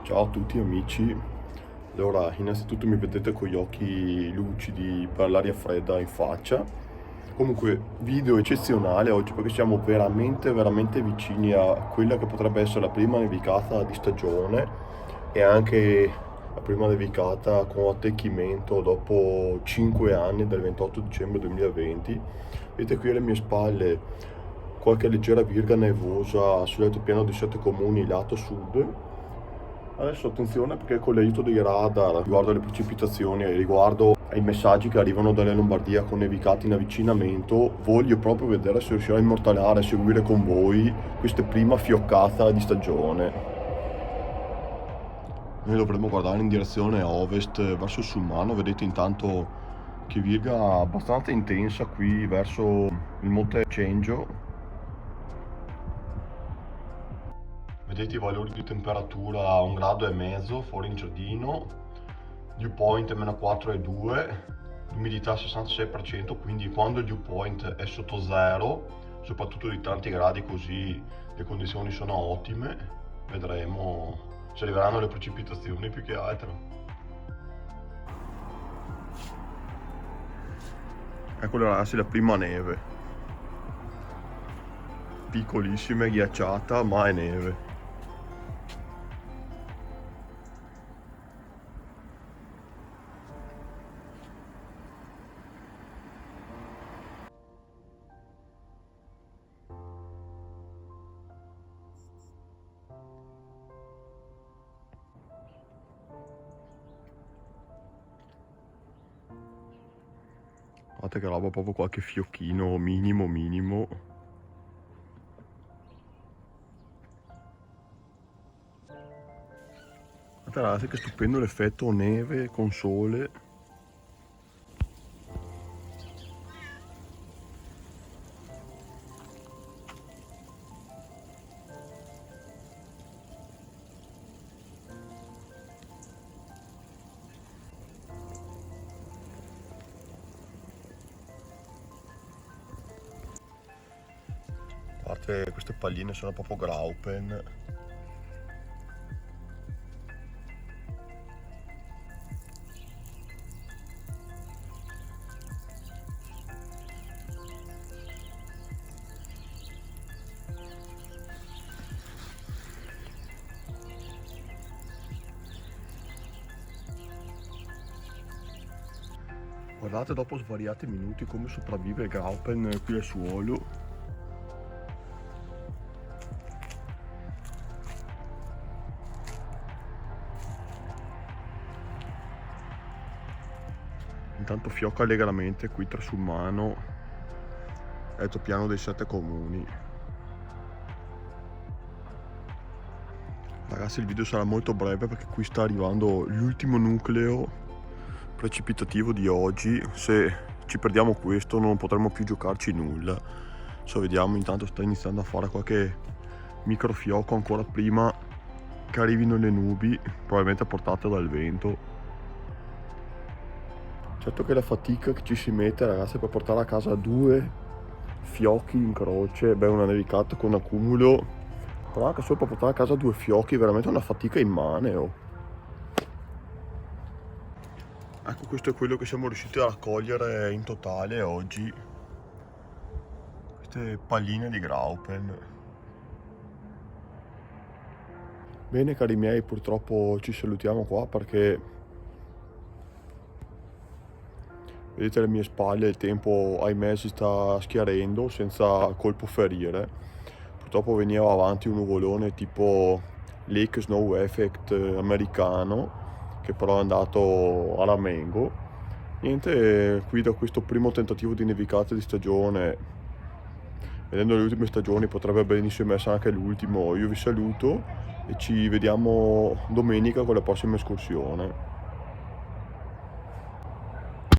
Ciao a tutti amici, allora innanzitutto mi vedete con gli occhi lucidi per l'aria fredda in faccia. Comunque video eccezionale oggi perché siamo veramente vicini a quella che potrebbe essere la prima nevicata di stagione e anche la prima nevicata con attecchimento dopo 5 anni dal 28 dicembre 2020. Vedete qui alle mie spalle qualche leggera virga nevosa sull'altopiano di 7 comuni lato sud. Adesso attenzione perché con l'aiuto dei radar riguardo alle precipitazioni e riguardo ai messaggi che arrivano dalle Lombardia con nevicati in avvicinamento, voglio proprio vedere se riuscirò a immortalare e seguire con voi questa prima fioccata di stagione. Noi dovremmo guardare in direzione ovest verso Sulmano, vedete intanto che virga abbastanza intensa qui verso il Monte Cengio. Vedete i valori di temperatura a 1,5 gradi fuori in giardino, dew point meno 4,2, l'umidità 66%, quindi quando il dew point è sotto zero, soprattutto di tanti gradi così le condizioni sono ottime, vedremo se arriveranno le precipitazioni più che altro. Eccola ragazzi, la prima neve, piccolissima, ghiacciata, ma è neve. Guardate che roba, proprio qualche fiocchino minimo. Guardate ragazzi che stupendo l'effetto neve con sole. A parte queste palline sono proprio Graupen. Guardate dopo svariati minuti come sopravvive il Graupen qui al suolo. Intanto fiocca allegramente qui tra Sulmano e Altopiano dei 7 comuni. Ragazzi il video sarà molto breve perché qui sta arrivando l'ultimo nucleo precipitativo di oggi. Se ci perdiamo questo non potremo più giocarci nulla. Adesso vediamo, intanto sta iniziando a fare qualche microfiocco ancora prima che arrivino le nubi, probabilmente portate dal vento. Certo che la fatica che ci si mette ragazzi per portare a casa 2 fiocchi in croce, beh una nevicata con accumulo, però anche solo per portare a casa 2 fiocchi è veramente una fatica immane. Oh. Ecco, questo è quello che siamo riusciti a raccogliere in totale oggi, queste palline di Graupen. Bene cari miei, purtroppo ci salutiamo qua perché vedete alle mie spalle il tempo ahimè si sta schiarendo senza colpo ferire. Purtroppo veniva avanti un nuvolone tipo Lake Snow Effect americano, che però è andato a ramengo. Niente, qui da questo primo tentativo di nevicata di stagione, vedendo le ultime stagioni potrebbe benissimo essere anche l'ultimo. Io vi saluto e ci vediamo domenica con la prossima escursione.